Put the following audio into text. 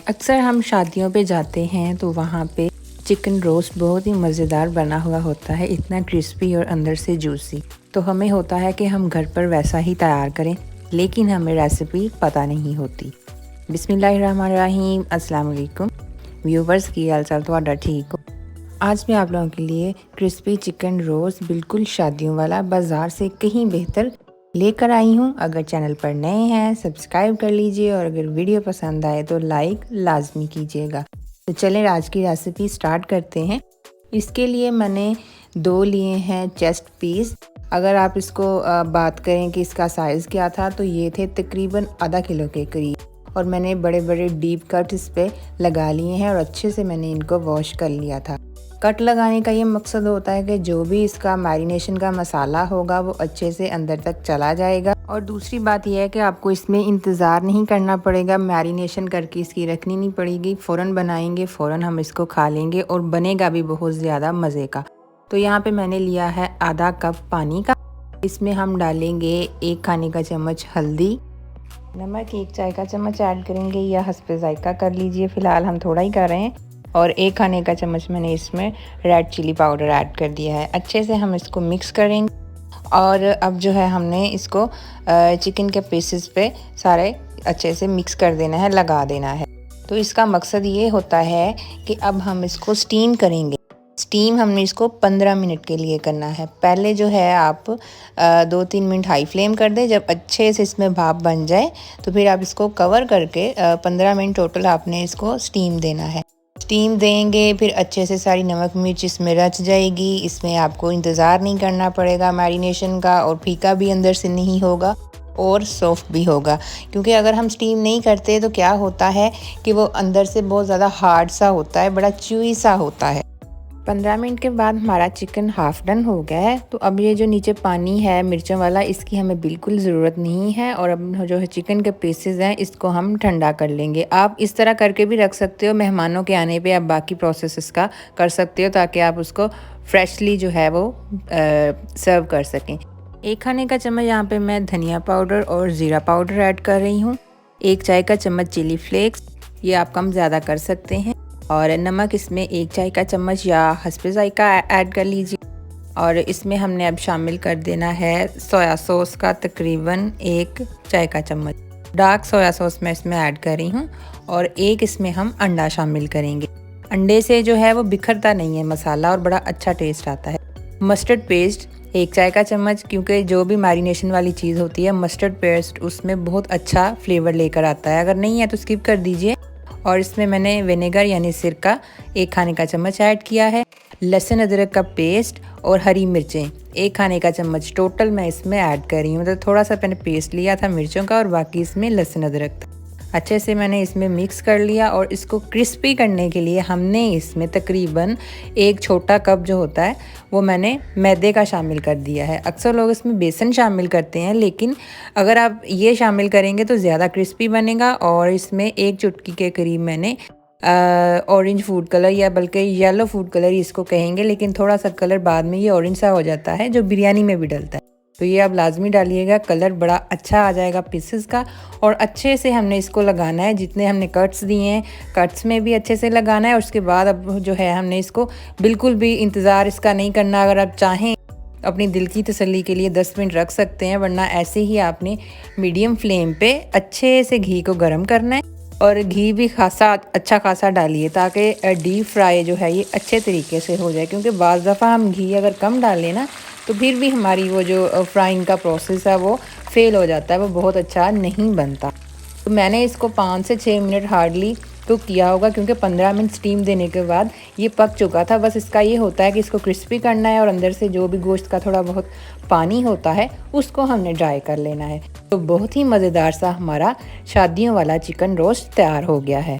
अक्सर हम शादियों पे जाते हैं तो वहाँ पे चिकन रोस्ट बहुत ही मज़ेदार बना हुआ होता है, इतना क्रिस्पी और अंदर से जूसी। तो हमें होता है कि हम घर पर वैसा ही तैयार करें, लेकिन हमें रेसिपी पता नहीं होती। बिस्मिल्लाहिर्रहमानिर्रहीम, अस्सलाम वालेकुम व्यूवर्स, की हाल चाल ਤੁਹਾਡਾ ठीक हो। आज मैं आप लोगों के लिए क्रिस्पी चिकन रोस्ट बिल्कुल शादियों वाला बाज़ार से कहीं बेहतर लेकर आई हूँ। अगर चैनल पर नए हैं सब्सक्राइब कर लीजिए और अगर वीडियो पसंद आए तो लाइक लाजमी कीजिएगा। तो चलें आज की रेसिपी स्टार्ट करते हैं। इसके लिए मैंने 2 लिए हैं चेस्ट पीस। अगर आप इसको बात करें कि इसका साइज़ क्या था तो ये थे तकरीबन आधा किलो के करीब, और मैंने बड़े बड़े डीप कट इस पर लगा लिए हैं और अच्छे से मैंने इनको वॉश कर लिया था। कट लगाने का ये मकसद होता है कि जो भी इसका मैरिनेशन का मसाला होगा वो अच्छे से अंदर तक चला जाएगा। और दूसरी बात यह है कि आपको इसमें इंतज़ार नहीं करना पड़ेगा, मैरिनेशन करके इसकी रखनी नहीं पड़ेगी, फ़ौरन बनाएंगे फ़ौरन हम इसको खा लेंगे और बनेगा भी बहुत ज़्यादा मज़े का। तो यहाँ पे मैंने लिया है आधा कप पानी का। इसमें हम डालेंगे 1 खाने का चम्मच हल्दी, नमक 1 चाय का चम्मच ऐड करेंगे या हस्बे जायका कर लीजिए, फ़िलहाल हम थोड़ा ही कर रहे हैं। और 1 खाने का चम्मच मैंने इसमें रेड चिली पाउडर ऐड कर दिया है। अच्छे से हम इसको मिक्स करेंगे और अब जो है हमने इसको चिकन के पीसेस पे सारे अच्छे से मिक्स कर देना है, लगा देना है। तो इसका मकसद ये होता है कि अब हम इसको स्टीम करेंगे। स्टीम हमने इसको 15 मिनट के लिए करना है। पहले जो है आप 2-3 मिनट हाई फ्लेम कर दें, जब अच्छे से इसमें भाप बन जाए तो फिर आप इसको कवर करके 15 मिनट टोटल आपने इसको स्टीम देना है। स्टीम देंगे फिर अच्छे से सारी नमक मिर्च इसमें रच जाएगी। इसमें आपको इंतज़ार नहीं करना पड़ेगा मैरिनेशन का, और फीका भी अंदर से नहीं होगा और सॉफ्ट भी होगा। क्योंकि अगर हम स्टीम नहीं करते तो क्या होता है कि वो अंदर से बहुत ज़्यादा हार्ड सा होता है, बड़ा च्यूई सा होता है। 15 मिनट के बाद हमारा चिकन हाफ डन हो गया है। तो अब ये जो नीचे पानी है मिर्चों वाला, इसकी हमें बिल्कुल ज़रूरत नहीं है। और अब जो है चिकन के पीसेस हैं इसको हम ठंडा कर लेंगे। आप इस तरह करके भी रख सकते हो, मेहमानों के आने पे आप बाकी प्रोसेस का कर सकते हो ताकि आप उसको फ्रेशली जो है वो सर्व कर सकें। 1 खाने का चम्मच यहाँ पे मैं धनिया पाउडर और ज़ीरा पाउडर ऐड कर रही हूँ। 1 चाय का चम्मच चिली फ्लेक्स, ये आप कम ज़्यादा कर सकते हैं। और नमक इसमें 1 चाय का चम्मच या हस्बे जायका ऐड कर लीजिए। और इसमें हमने अब शामिल कर देना है सोया सॉस का तकरीबन 1 चाय का चम्मच। डार्क सोया सॉस मैं इसमें ऐड कर रही हूँ। और 1 इसमें हम अंडा शामिल करेंगे। अंडे से जो है वो बिखरता नहीं है मसाला और बड़ा अच्छा टेस्ट आता है। मस्टर्ड पेस्ट 1 चाय का चम्मच, क्योंकि जो भी मैरिनेशन वाली चीज़ होती है मस्टर्ड पेस्ट उसमें बहुत अच्छा फ्लेवर लेकर आता है, अगर नहीं है तो स्किप कर दीजिए। और इसमें मैंने विनेगर यानी सिरका 1 खाने का चम्मच ऐड किया है। लहसुन अदरक का पेस्ट और हरी मिर्चें 1 खाने का चम्मच टोटल मैं इसमें ऐड कर रही हूँ। मतलब थोड़ा सा मैंने पेस्ट लिया था मिर्चों का और बाकी इसमें लहसुन अदरक था। अच्छे से मैंने इसमें मिक्स कर लिया और इसको क्रिस्पी करने के लिए हमने इसमें तकरीबन 1 छोटा कप जो होता है वो मैंने मैदे का शामिल कर दिया है। अक्सर लोग इसमें बेसन शामिल करते हैं, लेकिन अगर आप ये शामिल करेंगे तो ज़्यादा क्रिस्पी बनेगा। और इसमें 1 चुटकी के करीब मैंने ऑरेंज फूड कलर या बल्कि येलो फूड कलर इसको कहेंगे, लेकिन थोड़ा सा कलर बाद में ये ऑरेंज सा हो जाता है जो बिरयानी में भी डलता है, तो ये आप लाजमी डालिएगा, कलर बड़ा अच्छा आ जाएगा पीसेस का। और अच्छे से हमने इसको लगाना है, जितने हमने कट्स दिए हैं कट्स में भी अच्छे से लगाना है। और उसके बाद अब जो है हमने इसको बिल्कुल भी इंतज़ार इसका नहीं करना। अगर आप चाहें अपनी दिल की तसल्ली के लिए 10 मिनट रख सकते हैं, वरना ऐसे ही आपने मीडियम फ्लेम पे अच्छे से घी को गर्म करना है। और घी भी अच्छा खासा डालिए ताकि डीप फ्राई जो है ये अच्छे तरीके से हो जाए। क्योंकि बाज़ दफ़ा हम घी अगर कम डालें ना तो फिर भी हमारी वो जो फ्राइंग का प्रोसेस है वो फेल हो जाता है, वो बहुत अच्छा नहीं बनता। तो मैंने इसको 5 से 6 मिनट हार्डली कुक किया होगा, क्योंकि 15 मिनट स्टीम देने के बाद ये पक चुका था। बस इसका ये होता है कि इसको क्रिस्पी करना है और अंदर से जो भी गोश्त का थोड़ा बहुत पानी होता है उसको हमने ड्राई कर लेना है। तो बहुत ही मज़ेदार सा हमारा शादियों वाला चिकन रोस्ट तैयार हो गया है।